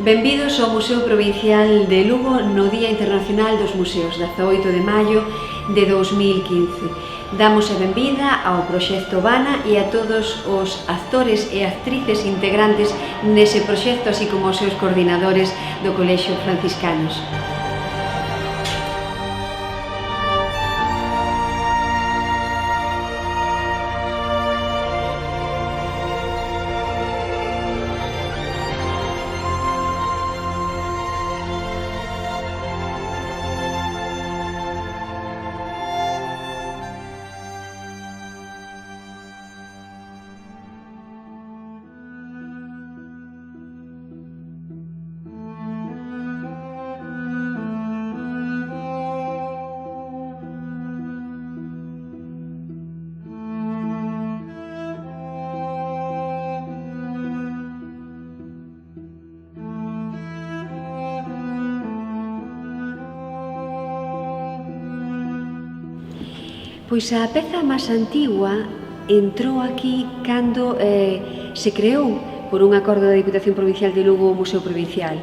Benvidos ao Museo Provincial de Lugo no Día Internacional dos Museos, 18 de maio de 2015. Damos a benvida ao proxecto Vana e a todos os actores e actrices integrantes nese proxecto, así como os seus coordinadores do Colexio Franciscanos. Pois a peza máis antigua entrou aquí cando se creou por un acordo da Diputación Provincial de Lugo o Museo Provincial.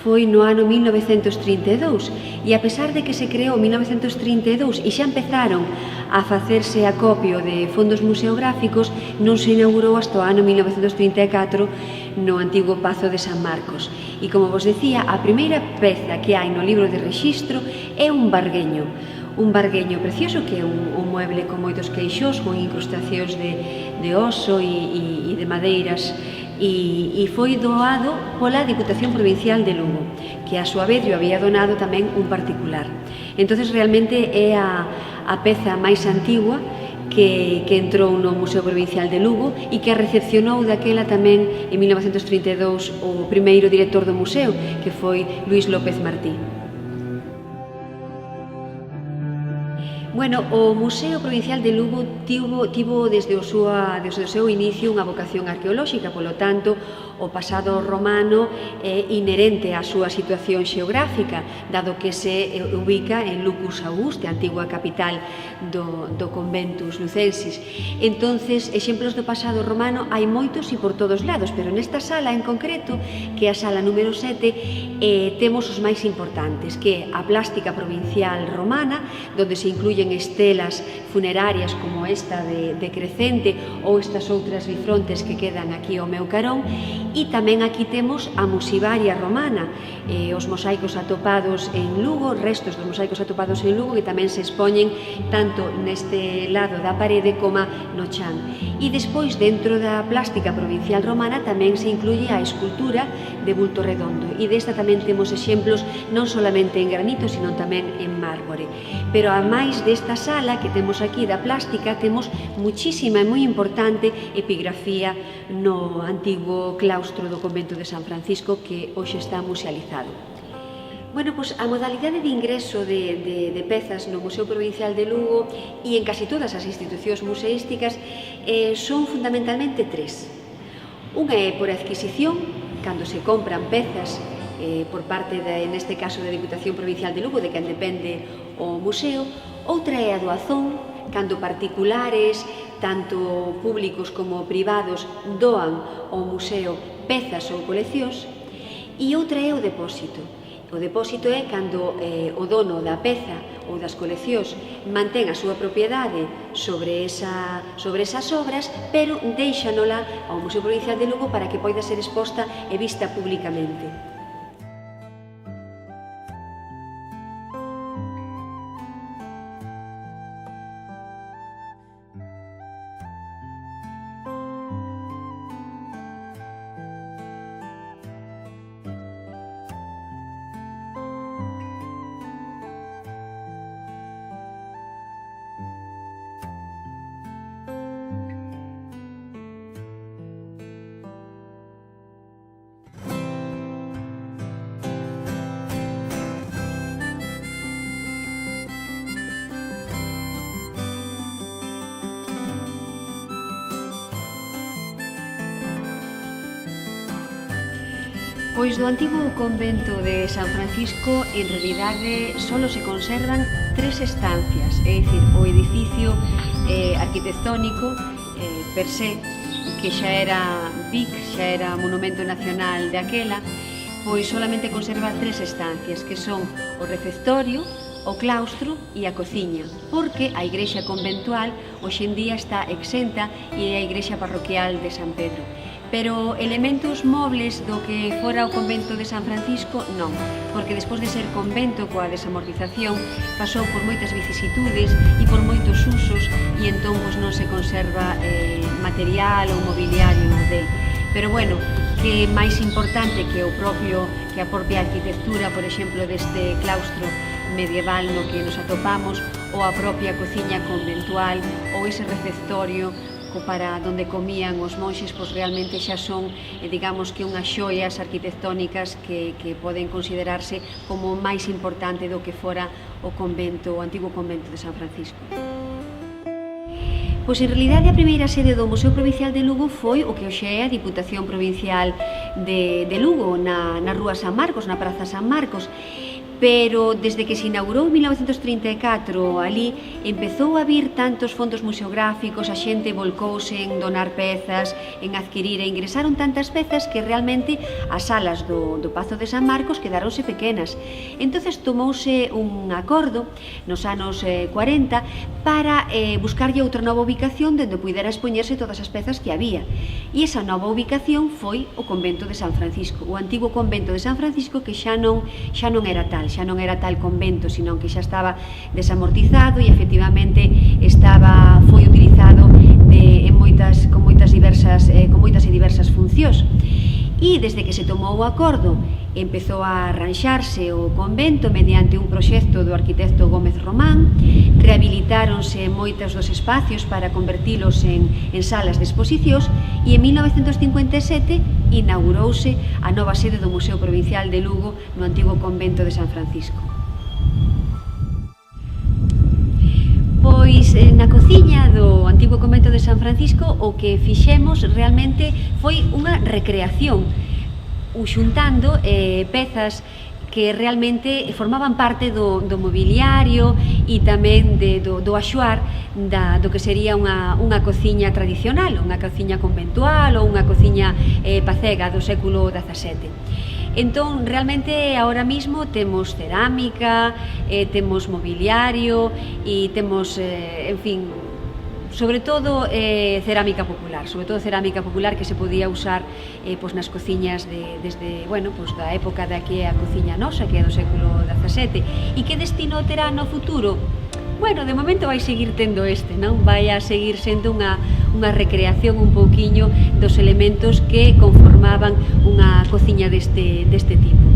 Foi no ano 1932 e a pesar de que se creou en 1932 e xa empezaron a facerse acopio de fondos museográficos, non se inaugurou hasta o ano 1934 no antigo Pazo de San Marcos. E como vos decía, a primeira peza que hai no libro de rexistro é un bargueño precioso que é un mueble con moitos queixós, con incrustacións de oso e de madeiras, e foi doado pola Diputación Provincial de Lugo, que a súa vez o había donado tamén un particular. Entonces realmente é a peza máis antigua que entrou no Museo Provincial de Lugo e que a recepcionou daquela tamén en 1932 o primeiro director do museo, que foi Luís López Martí. Bueno, o Museo Provincial de Lugo tivo desde o seu inicio unha vocación arqueolóxica, polo tanto, o pasado romano é inherente á súa situación xeográfica, dado que se ubica en Lucus Auguste, a antigua capital do conventus lucensis. Entonces, exemplos do pasado romano hai moitos e por todos lados, pero nesta sala en concreto, que é a sala número 7, temos os máis importantes, que é a plástica provincial romana, onde se incluyen estelas funerarias como esta de Crecente ou estas outras bifrontes que quedan aquí ao meu carón, e tamén aquí temos a musivaria romana, os mosaicos atopados en Lugo, restos dos mosaicos atopados en Lugo, que tamén se expoñen tanto neste lado da parede como no chan. E despois, dentro da plástica provincial romana, tamén se incluye a escultura de bulto redondo, e desta tamén temos exemplos non solamente en granito, sino tamén en mármore. Pero a máis desta sala que temos aquí da plástica, temos muchísima e moi importante epigrafía no antigo claustro do convento de San Francisco, que hoxe está musealizado. Bueno, pois a modalidade de ingreso de pezas no Museo Provincial de Lugo e en casi todas as institucións museísticas son fundamentalmente tres. Unha é por adquisición, cando se compran pezas por parte, neste caso, da Diputación Provincial de Lugo, de quen depende o museo. Outra é a doazón, cando particulares, tanto públicos como privados, doan ao museo pezas ou coleccións. E outra é o depósito. O depósito é cando o dono da peza ou das coleccións mantén a súa propiedade sobre esas obras, pero déixanola ao Museo Provincial de Lugo para que poida ser exposta e vista públicamente. Pois do antigo convento de San Francisco, en realidade, só se conservan 3 estancias, é dicir, o edificio arquitectónico per se, que xa era BIC, xa era monumento nacional de aquela, pois solamente conserva 3 estancias, que son o refectorio, o claustro e a cociña, porque a igrexa conventual hoxe en día está exenta e é a igrexa parroquial de San Pedro. Pero elementos mobles do que fora o convento de San Francisco, non, porque despois de ser convento coa desamortización pasou por moitas vicisitudes e por moitos usos e entón non se conserva material ou mobiliario de. Pero bueno, que máis importante que a propia arquitectura, por exemplo, deste claustro medieval no que nos atopamos, ou a propia cociña conventual, ou ese refectorio para onde comían os monxes, pois realmente xa son, digamos que unhas xoias arquitectónicas que poden considerarse como o máis importante do que fora o convento, o antigo convento de San Francisco. Pois en realidade a primeira sede do Museo Provincial de Lugo foi o que hoxe é a Diputación Provincial de Lugo, na Rúa San Marcos, na Praza San Marcos. Pero desde que se inaugurou en 1934 ali empezou a vir tantos fondos museográficos, a xente volcouse en donar pezas, en adquirir e ingresaron tantas pezas que realmente as salas do Pazo de San Marcos quedaronse pequenas. Entonces tomouse un acordo nos anos 40 para buscarlle outra nova ubicación onde pudera expoñerse todas as pezas que había. E esa nova ubicación foi o convento de San Francisco, o antigo convento de San Francisco, que xa non era tal, xa non era tal convento, sino que xa estaba desamortizado e efectivamente foi utilizado con moitas e diversas funcións. E desde que se tomou o acordo empezou a arranxarse o convento mediante un proxecto do arquitecto Gómez Román, rehabilitáronse moitos dos espacios para convertilos en salas de exposicións e en 1957 inaugurouse a nova sede do Museo Provincial de Lugo no antigo convento de San Francisco. Pois na cociña do antigo convento de San Francisco o que fixemos realmente foi unha recreación, xuntando pezas que realmente formaban parte do mobiliario e tamén do axuar do que sería unha cociña tradicional, unha cociña conventual ou unha cociña pacega do século XVII. Entón, realmente, ahora mismo temos cerámica, temos mobiliario e temos, en fin, sobre todo cerámica popular que se podía usar nas cociñas desde, da época da que é a cociña nosa, que é do século XVII. E que destino terá no futuro? Bueno, de momento vai seguir tendo non? Vai a seguir sendo unha recreación un pouquiño dos elementos que conformaban unha cociña deste tipo.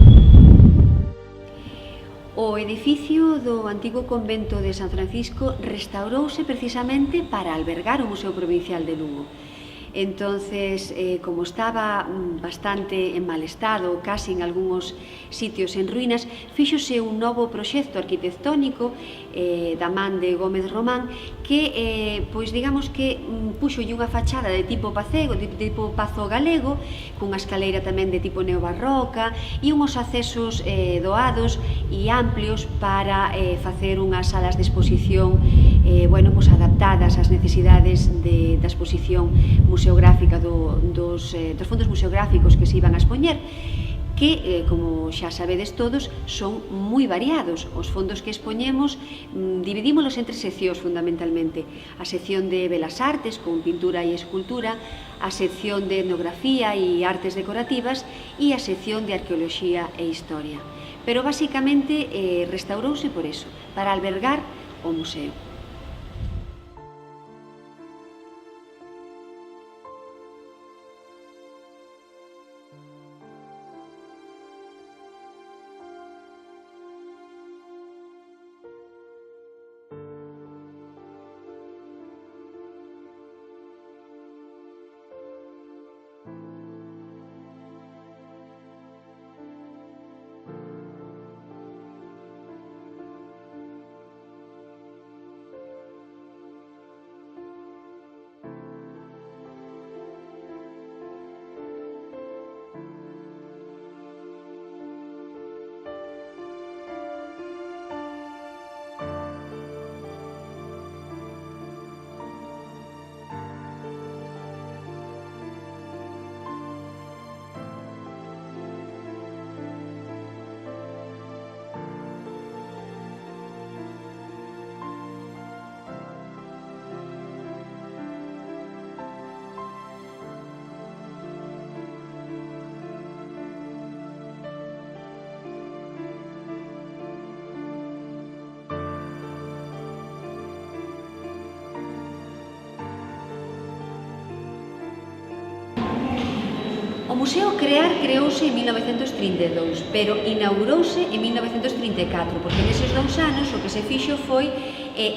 O edificio do antigo convento de San Francisco restaurouse precisamente para albergar o Museo Provincial de Lugo. Entonces, como estaba bastante en mal estado, casi en algúns sitios en ruínas, fíxose un novo proxecto arquitectónico da man de Gómez Román que, pois digamos que puxolle unha fachada de tipo pacego, de tipo pazo galego, cunha escaleira tamén de tipo neobarroca e unhos accesos doados e amplios para facer unhas salas de exposición adaptadas ás necesidades da exposición museográfica dos fondos museográficos que se iban a expoñer, que, como xa sabedes todos, son moi variados. Os fondos que expoñemos dividímolos en 3 seccións fundamentalmente: a sección de Belas Artes, con pintura e escultura, a sección de etnografía e artes decorativas e a sección de arqueoloxía e historia. Pero, basicamente, restaurouse por eso, para albergar o museo. museo creouse en 1932, pero inaugurouse en 1934, porque neses 2 anos o que se fixo foi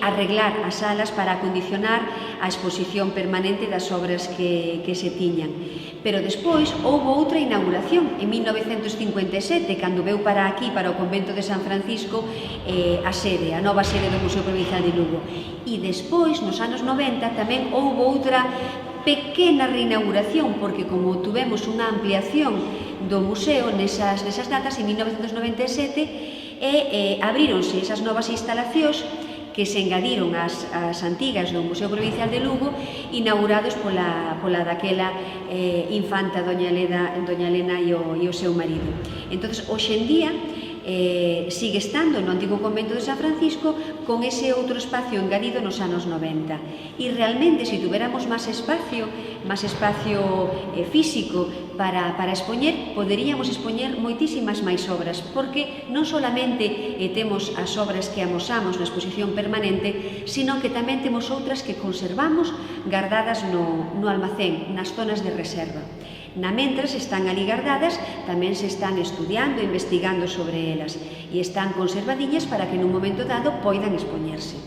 arreglar as salas para acondicionar a exposición permanente das obras que se tiñan. Pero despois houve outra inauguración en 1957, cando veu para aquí, para o convento de San Francisco, a nova sede do Museo Provincial de Lugo. E despois, nos anos 90, tamén houve outra pequena reinauguración, porque como tuvemos unha ampliación do museo nesas datas, en 1997, abríronse esas novas instalacións que se engadiron ás antigas do Museo Provincial de Lugo, inaugurados pola daquela infanta Doña Elena e o seu marido. Entón, hoxe en día, sigue estando no antigo convento de San Francisco con ese outro espacio engadido nos anos 90. E realmente, se tuveramos máis espacio físico para expoñer, poderíamos expoñer moitísimas máis obras, porque non solamente temos as obras que amosamos na exposición permanente, sino que tamén temos outras que conservamos guardadas no almacén, nas zonas de reserva. Na mentras están ali guardadas, tamén se están estudiando e investigando sobre elas e están conservadiñas para que nun momento dado poidan expoñerse.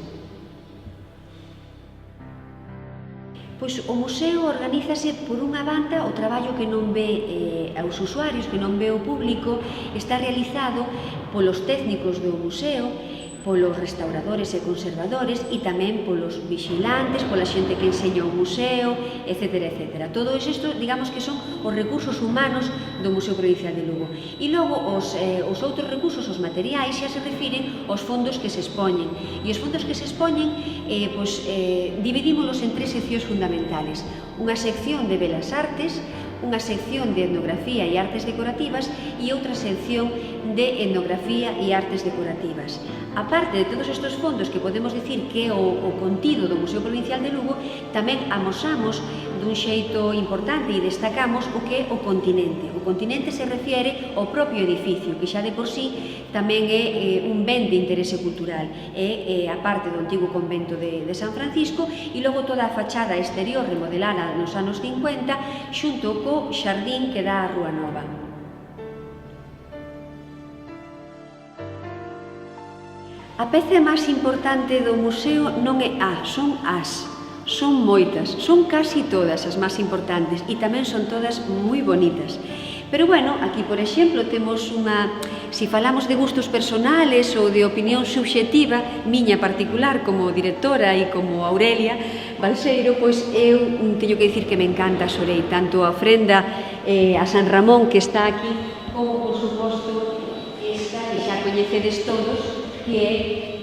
Pois o museo organízase por unha banda, o traballo que non ve aos usuarios, que non ve o público, está realizado polos técnicos do museo, polos restauradores e conservadores e tamén polos vixilantes, pola xente que enseña o museo, etc. etc. Todo isto, digamos que son os recursos humanos do Museo Provincial de Lugo. E logo, os outros recursos, os materiais, xa se refiren aos fondos que se expoñen. E os fondos que se expoñen, dividímolos en 3 seccións fundamentales. Unha sección de Belas Artes, unha sección de etnografía e artes decorativas e outra sección de etnografía e artes decorativas. A parte de todos estes fondos que podemos dicir que é o contido do Museo Provincial de Lugo, tamén amosamos dun xeito importante e destacamos o que é o continente. O continente se refiere ao propio edificio, que xa de por sí tamén é un ben de interese cultural. É a parte do antigo convento de San Francisco e logo toda a fachada exterior remodelada nos anos 50 xunto co xardín que dá á Rúa Nova. A peza máis importante do museo non é son as. Son moitas, son casi todas as máis importantes e tamén son todas moi bonitas. Pero bueno, aquí, por exemplo, temos si falamos de gustos personales ou de opinión subxectiva, miña particular como directora e como Aurelia Balseiro, pois eu teño que dicir que me encanta a Sorei, tanto a ofrenda a San Ramón que está aquí, como, por suposto, esta que xa coñecedes todos, que é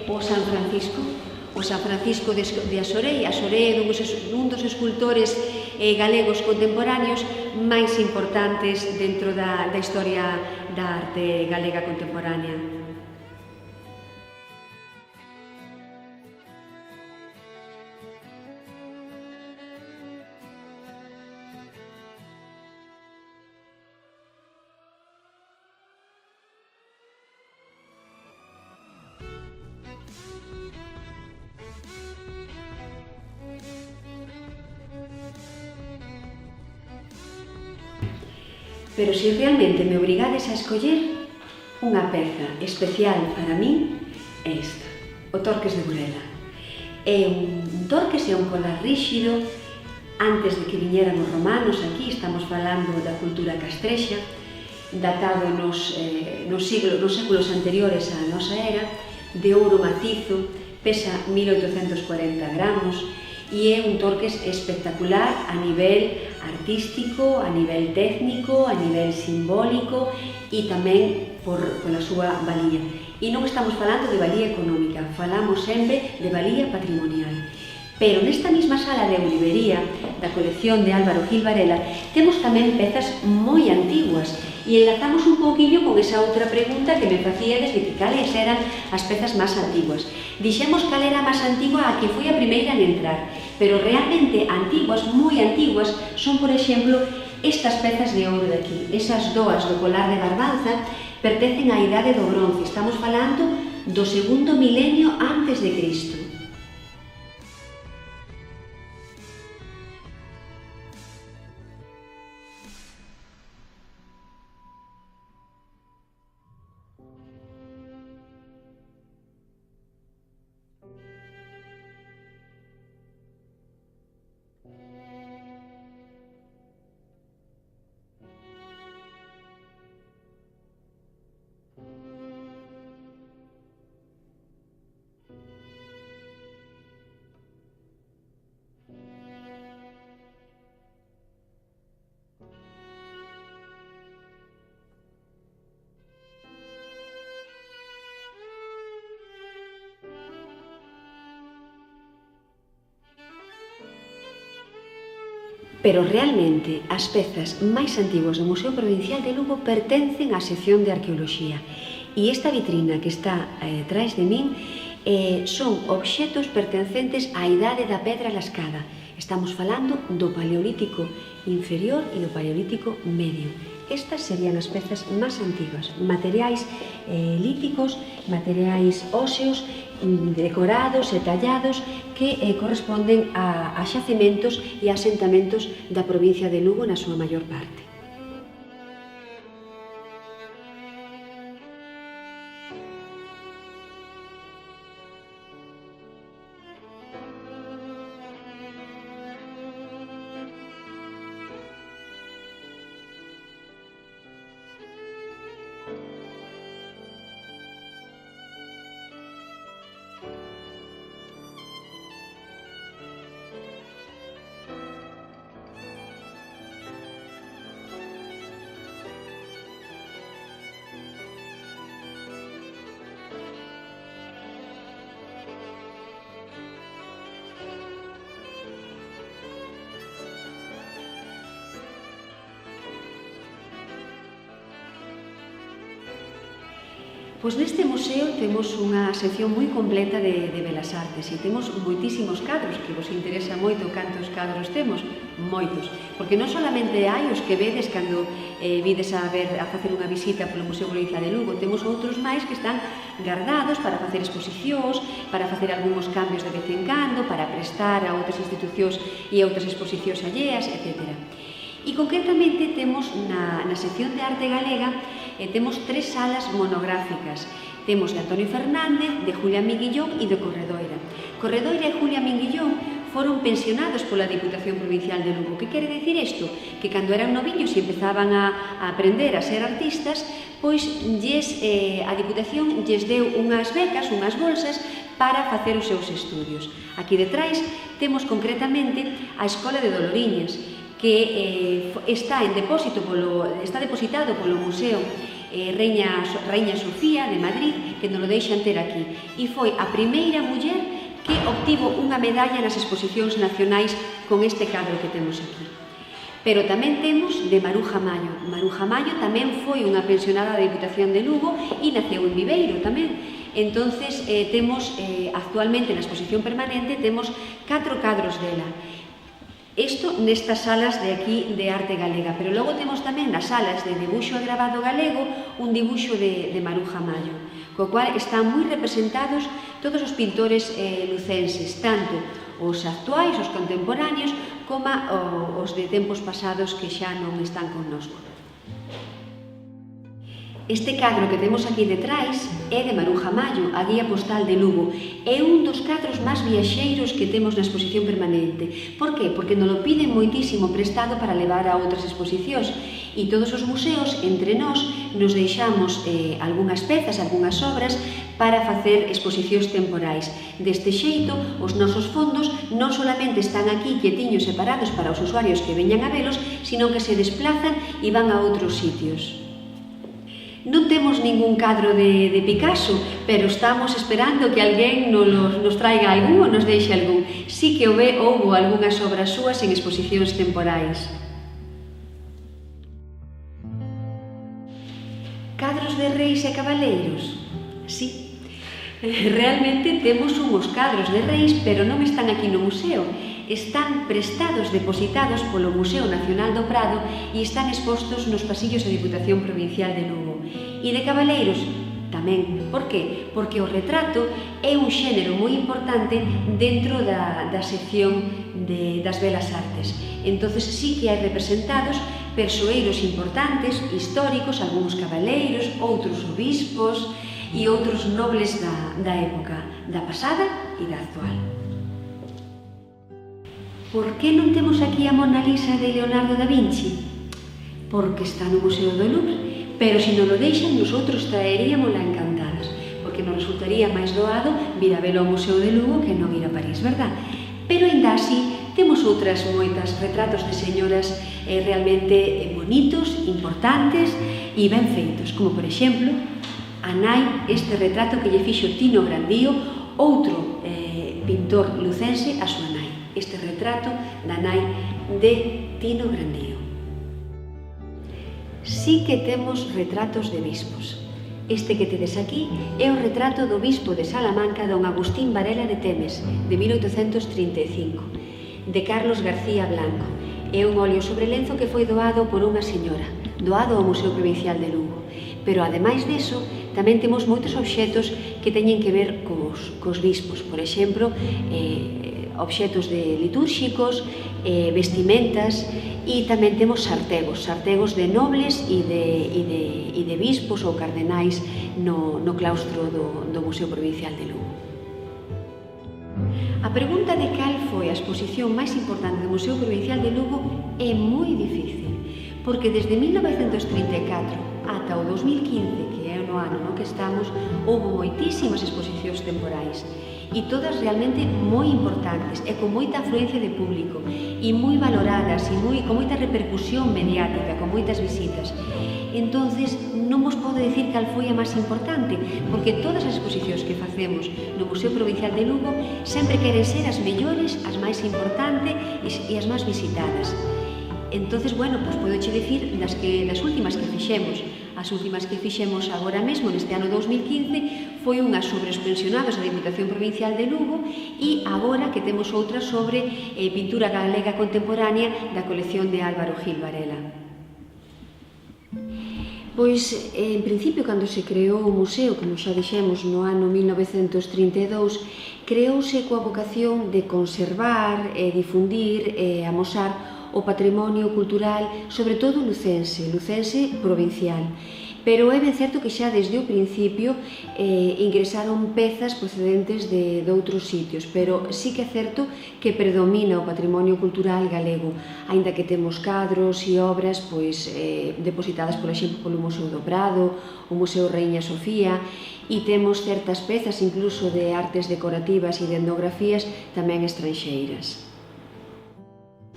o San Francisco. O San Francisco de Asorei. Asorei é un dos escultores galegos contemporáneos máis importantes dentro da historia da arte galega contemporánea. Pero se realmente me obrigades a escoller unha peza especial para min, é esta, o Torques de Burela. É un torques, é un colar ríxido, antes de que viñeran os romanos aquí, estamos falando da cultura castrexa, datado nos séculos anteriores á nosa era, de ouro macizo, pesa 1840 gramos, e é un torques espectacular a nivel artístico, a nivel técnico, a nivel simbólico e tamén pola súa valía. E non estamos falando de valía económica, falamos sempre de valía patrimonial. Pero nesta mesma sala de Olivería, da colección de Álvaro Gil Varela, temos tamén pezas moi antiguas e enlazamos un pouquinho con esa outra pregunta que me facíades de que cales eran as pezas máis antiguas. Dixemos cal era a máis antigua a que foi a primeira en entrar, pero realmente antiguas, moi antiguas, son, por exemplo, estas pezas de ouro de aquí. Esas doas do colar de Barbanza pertencen á idade do bronce. Estamos falando do segundo milenio antes de Cristo. Pero realmente as pezas máis antiguas do Museo Provincial de Lugo pertencen á sección de Arqueoloxía. E esta vitrina que está detrás de min son obxetos pertencentes á idade da pedra lascada. Estamos falando do Paleolítico inferior e do Paleolítico medio. Estas serían as pezas máis antiguas, materiais líticos, materiais óseos, decorados e tallados que corresponden a xacementos e asentamentos da provincia de Lugo na súa maior parte. Pois neste museo temos unha sección moi completa de Belas Artes e temos moitísimos cadros, que vos interesa moito cantos cadros temos, moitos, porque non solamente hai os que vedes cando vides a facer unha visita polo Museo Provincial de Lugo, temos outros máis que están guardados para facer exposicións, para facer algúns cambios de vez en cando, para prestar a outras institucións e a outras exposicións alleas, etc. E concretamente temos na sección de arte galega temos 3 salas monográficas. Temos de Antonio Fernández, de Julia Minguillón e de Corredoira. Corredoira e Julia Minguillón foron pensionados pola Diputación Provincial de Lugo. Que quere dicir isto? Que cando eran noviños e empezaban a aprender a ser artistas, pois a Diputación lles deu unhas becas, unhas bolsas, para facer os seus estudios. Aquí detrás temos concretamente a Escola de Doloriñas, que está depositado polo Museo Reina Sofía de Madrid, que nos lo deixan ter aquí. E foi a primeira muller que obtivo unha medalla nas exposicións nacionais con este cadro que temos aquí. Pero tamén temos de Maruja Mallo. Maruja Mallo tamén foi unha pensionada da Diputación de Lugo e naceu en Viveiro tamén. Entonces, actualmente na exposición permanente temos 4 cadros dela. Isto nestas salas de aquí de arte galega, pero logo temos tamén nas salas de dibuixo e gravado galego un dibuixo de Maruja Mallo, co cual están moi representados todos os pintores lucenses, tanto os actuais, os contemporáneos, como os de tempos pasados que xa non están connosco. Este cadro que temos aquí detrás é de Maruja Mallo, a guía postal de Lugo. É un dos cadros máis viaxeiros que temos na exposición permanente. Por qué? Porque nos lo piden moitísimo prestado para levar a outras exposicións. E todos os museos, entre nós, nos deixamos algunhas pezas, algunhas obras, para facer exposicións temporais. Deste xeito, os nosos fondos non solamente están aquí quietiños separados para os usuarios que veñan a velos, sino que se desplazan e van a outros sitios. Non temos ningún cadro de Picasso, pero estamos esperando que alguén nos traiga algún ou nos deixe algún. Sí que houbo algunhas obras súas en exposicións temporais. Cadros de reis e cabaleiros? Sí. Realmente temos unhos cadros de reis, pero non están aquí no museo. Están prestados, depositados polo Museo Nacional do Prado e están expostos nos pasillos da Diputación Provincial de Lugo. E de cabaleiros tamén. Por qué? Porque o retrato é un xénero moi importante dentro da sección das Belas Artes. Entonces sí que hai representados persoeiros importantes, históricos, algúns cabaleiros, outros obispos e outros nobles da época, da pasada e da actual. Por que non temos aquí a Mona Lisa de Leonardo da Vinci? Porque está no Museo do Louvre, pero se nos lo deixan, nosotros traeríamola encantadas, porque nos resultaría máis doado vir a velo ao Museo de Lugo que non ir a París, verdad? Pero ainda así, temos outras moitas retratos de señoras realmente bonitos, importantes e ben feitos, como por exemplo, a nai, este retrato que lle fixo Tino Grandío, outro pintor lucense, a súa nai. Este retrato da nai de Tino Grandío. Sí que temos retratos de bispos. Este que tedes aquí é o retrato do bispo de Salamanca, don Agustín Varela de Temes, de 1835, de Carlos García Blanco. É un óleo sobre lenzo que foi doado por unha señora, doado ao Museo Provincial de Lugo. Pero, ademais deso, tamén temos moitos obxetos que teñen que ver cos bispos. Por exemplo, obxetos litúrxicos, vestimentas, e tamén temos sartegos de nobles e de bispos ou cardenais no claustro do Museo Provincial de Lugo. A pregunta de cal foi a exposición máis importante do Museo Provincial de Lugo é moi difícil, porque desde 1934 ata o 2015, que é o ano no que estamos, houve moitísimas exposicións temporais, e todas realmente moi importantes e con moita afluencia de público e moi valoradas e con moita repercusión mediática, con moitas visitas. Entonces, non vos podo dicir cal foi a máis importante, porque todas as exposicións que facemos no Museo Provincial de Lugo sempre queren ser as mellores, as máis importantes e as máis visitadas. Entonces, bueno, pois podoche dicir das últimas que fixemos. As últimas que fixemos agora mesmo, neste ano 2015, foi unhas sobre os pensionados da Diputación Provincial de Lugo e agora que temos outras sobre pintura galega contemporánea da colección de Álvaro Gil Varela. Pois, en principio, cando se creou o museo, como xa dixemos, no ano 1932, creouse coa vocación de conservar, difundir e amosar o patrimonio cultural, sobre todo lucense provincial. Pero é ben certo que xa desde o principio ingresaron pezas procedentes de outros sitios, pero sí que é certo que predomina o patrimonio cultural galego, aínda que temos cadros e obras depositadas, por exemplo, polo Museo do Prado, o Museo Reina Sofía, e temos certas pezas incluso de artes decorativas e de etnografías tamén estranxeiras.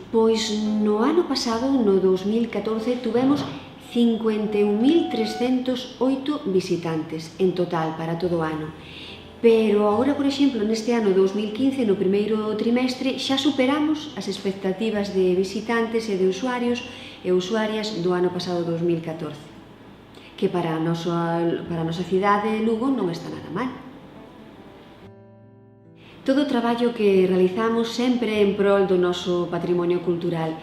Pois no ano pasado, no 2014, tuvemos 51.308 visitantes en total para todo o ano. Pero agora, por exemplo, neste ano 2015, no primeiro trimestre, xa superamos as expectativas de visitantes e de usuarios e usuarias do ano pasado 2014, que para a nosa cidade de Lugo non está nada mal. Todo o traballo que realizamos sempre en prol do noso patrimonio cultural,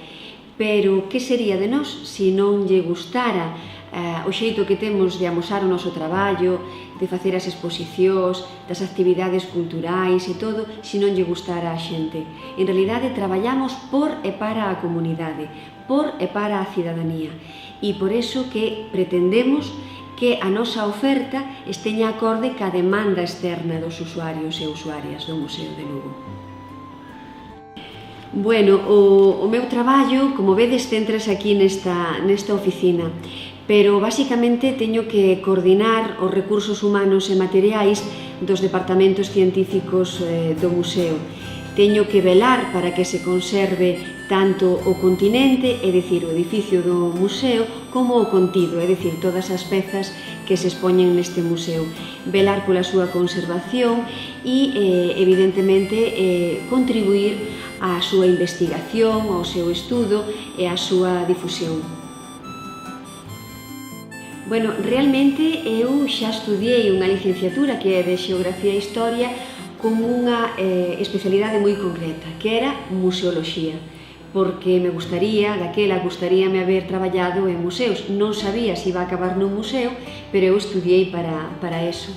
pero que sería de nós se non lle gustara o xeito que temos de amosar o noso traballo, de facer as exposicións, das actividades culturais e todo, se non lle gustara a xente. En realidade, traballamos por e para a comunidade, por e para a cidadanía, e por eso que pretendemos que a nosa oferta esteña acorde ca demanda externa dos usuarios e usuarias do Museo de Lugo. Bueno, o meu traballo, como vedes, centras aquí nesta oficina, pero basicamente teño que coordinar os recursos humanos e materiais dos departamentos científicos do museo. Teño que velar para que se conserve tanto o continente, é dicir, o edificio do museo, como o contido, é dicir, todas as pezas que se expoñen neste museo. Velar pola súa conservación e, evidentemente, contribuir á súa investigación, ao seu estudo e á súa difusión. Bueno, realmente eu xa estudiei unha licenciatura que é de Xeografía e Historia con unha especialidade moi concreta, que era museoloxía, porque gustaríame haber traballado en museos. Non sabía se iba a acabar nun museo, pero eu estudiei para eso.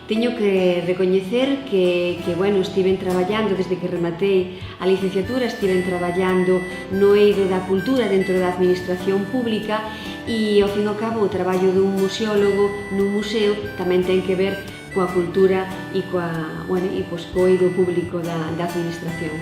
Teño que recoñecer que estiven traballando desde que rematei a licenciatura, estiven traballando no eido da cultura dentro da administración pública e, ao fin e ao cabo, o traballo dun museólogo nun museo tamén ten que ver coa cultura e co eido público da administración.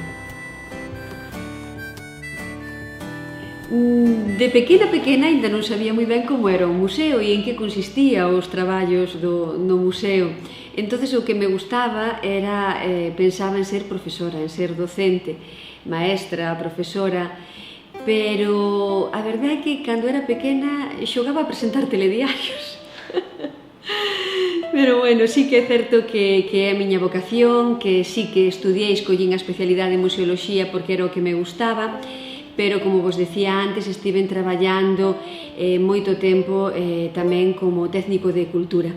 De pequena ainda non sabía moi ben como era o museo e en que consistía os traballos no museo. Entonces o que me gustaba era, pensaba en ser profesora, en ser docente, maestra, profesora, pero a verdade é que cando era pequena xogaba a presentar telediarios. Pero bueno, sí que é certo que é a miña vocación, que sí que estudiei, escollín a especialidade en museoloxía porque era o que me gustaba, pero como vos decía antes, estiven traballando moito tempo tamén como técnico de cultura.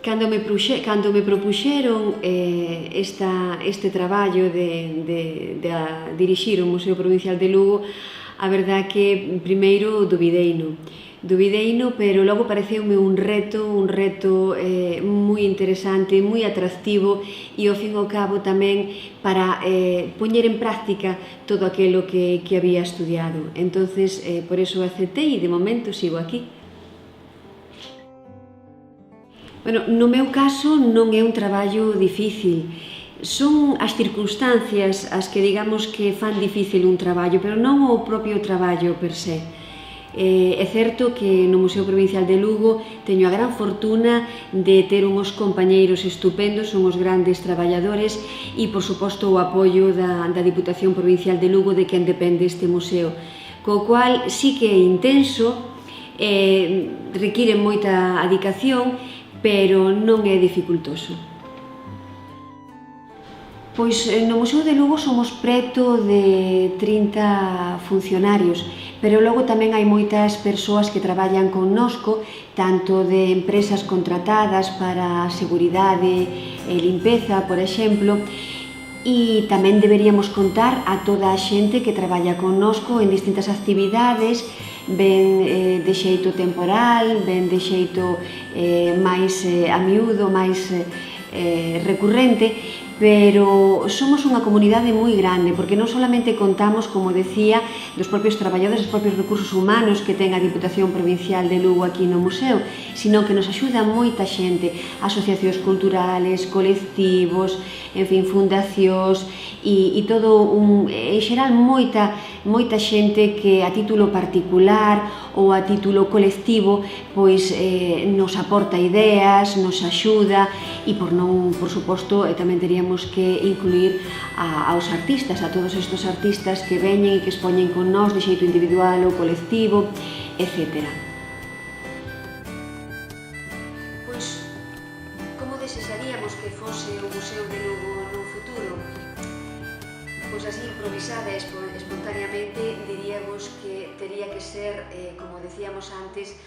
Cando me propuxeron este traballo de dirixir o Museo Provincial de Lugo, a verdade que primeiro dubideino, pero logo pareceume un reto moi interesante, moi atractivo e ao fin e ao cabo tamén para poñer en práctica todo aquilo que había estudiado. Entonces, por eso aceptei e de momento sigo aquí. Bueno, no meu caso non é un traballo difícil, son as circunstancias as que digamos que fan difícil un traballo, pero non o propio traballo per se. É certo que no Museo Provincial de Lugo teño a gran fortuna de ter unhos compañeiros estupendos, son os grandes traballadores e, por suposto, o apoio da Diputación Provincial de Lugo, de quen depende este museo, co cual sí que é intenso, require moita adicación, pero non é dificultoso. Pois no Museo de Lugo somos preto de 30 funcionarios, pero logo tamén hai moitas persoas que traballan connosco, tanto de empresas contratadas para seguridade e limpeza, por exemplo, e tamén deberíamos contar a toda a xente que traballa connosco en distintas actividades, ben de xeito temporal, ben de xeito máis a miúdo, máis recurrente, pero somos unha comunidade moi grande, porque non solamente contamos, como decía, dos propios traballadores, dos propios recursos humanos que ten a Diputación Provincial de Lugo aquí no museo, sino que nos axuda moita xente, asociacións culturales, colectivos, en fin, fundacións, e todo, en xeral, moita xente que a título particular ou a título colectivo pois nos aporta ideas, nos axuda e por suposto tamén teríamos que incluir aos artistas, a todos estes artistas que veñen e que expoñen con nós de xeito individual ou colectivo, etc. Pois, como desexaríamos que fose o Museo de Lugo no futuro? Pois así, improvisada e espontaneamente, diríamos que tería que ser, como decíamos antes,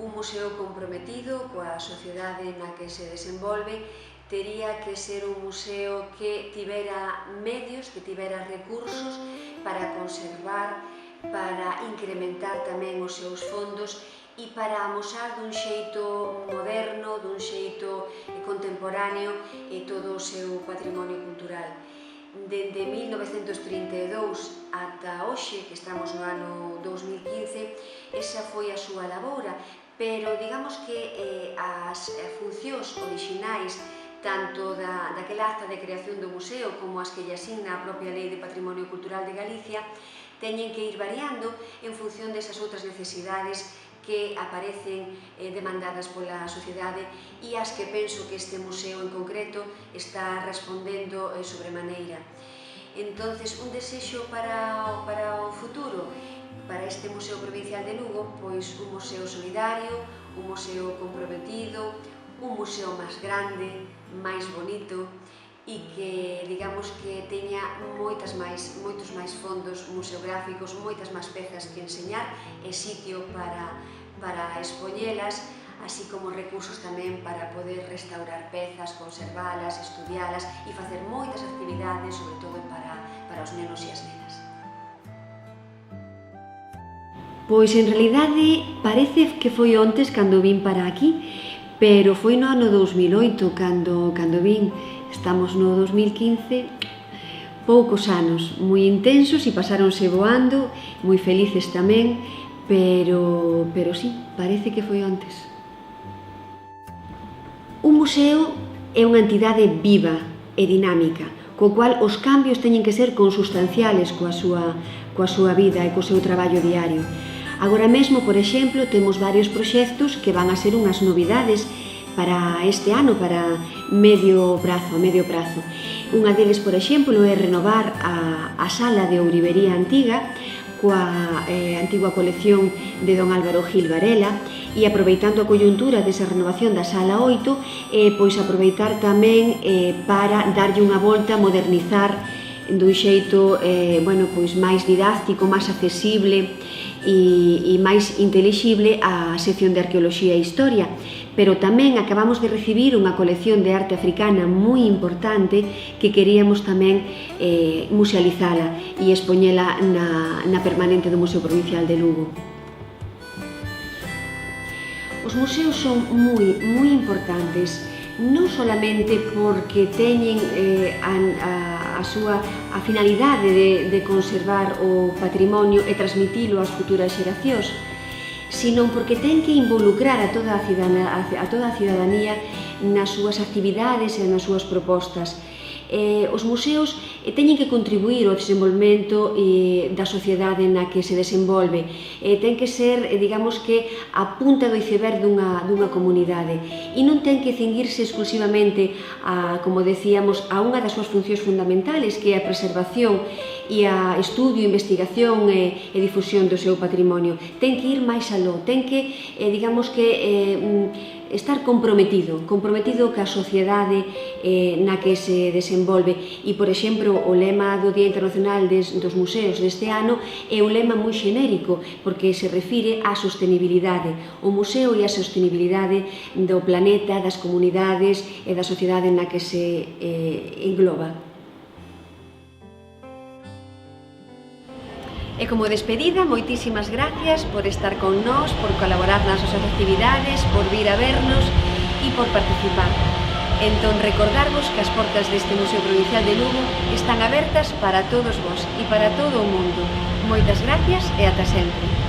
un museo comprometido coa sociedade na que se desenvolve, tería que ser un museo que tivera medios, que tivera recursos para conservar, para incrementar tamén os seus fondos e para amosar dun xeito moderno, dun xeito contemporáneo todo o seu patrimonio cultural. Dende 1932 ata hoxe, que estamos no ano 2015, esa foi a súa laboura, pero digamos que as funcións orixinais, tanto daquela acta de creación do museo como as que lle asigna a propia Lei de Patrimonio Cultural de Galicia, teñen que ir variando en función desas outras necesidades que aparecen demandadas pola sociedade e as que penso que este museo en concreto está respondendo sobremaneira. Entonces, un desexo para o futuro, para este Museo Provincial de Lugo, pois un museo solidario, un museo comprometido, un museo máis grande, máis bonito e que, digamos, que teña moitos máis fondos museográficos, moitas máis pezas que enseñar e sitio para expoñelas, así como recursos tamén para poder restaurar pezas, conservalas, estudialas e facer moitas actividades, sobre todo para os nenos e as nenas. Pois, en realidade, parece que foi ontes cando vin para aquí, pero foi no ano 2008 cando vin. Estamos no 2015, poucos anos, moi intensos e pasáronse voando, moi felices tamén, pero sí, parece que foi ontes. Un museo é unha entidade viva e dinámica, co cual os cambios teñen que ser consustanciales coa súa vida e co seu traballo diario. Agora mesmo, por exemplo, temos varios proxectos que van a ser unhas novidades para este ano, para medio prazo. Unha deles, por exemplo, é renovar a sala de ourivería antiga coa antigua colección de don Álvaro Gil Varela e aproveitando a coyuntura desa renovación da sala 8, pois aproveitar tamén para darlle unha volta, modernizar dun xeito máis didáctico, máis accesible e máis intelixible a sección de Arqueoloxía e Historia. Pero tamén acabamos de recibir unha colección de arte africana moi importante que queríamos tamén musealizala e expoñela na permanente do Museo Provincial de Lugo. Os museos son moi importantes, non solamente porque teñen a finalidade de conservar o patrimonio e transmitilo ás futuras xeracións, sino porque ten que involucrar a toda a cidadanía nas súas actividades e nas súas propostas. Os museos teñen que contribuir ao desenvolvemento da sociedade na que se desenvolve. Ten que ser, digamos que, a punta do iceberg dunha comunidade e non ten que cinguirse exclusivamente, como decíamos, a unha das súas funcións fundamentales, que é a preservación e a estudio, investigación e difusión do seu patrimonio. Ten que ir máis aló, ten que, digamos que, estar comprometido ca sociedade na que se desenvolve. E, por exemplo, o lema do Día Internacional dos Museos deste ano é un lema moi xenérico, porque se refire á sostenibilidade. O museo e a sostenibilidade do planeta, das comunidades e da sociedade na que se engloba. E como despedida, moitísimas gracias por estar con nós, por colaborar nas nosas actividades, por vir a vernos e por participar. Entón, recordarvos que as portas deste Museo Provincial de Lugo están abertas para todos vos e para todo o mundo. Moitas gracias e ata sempre.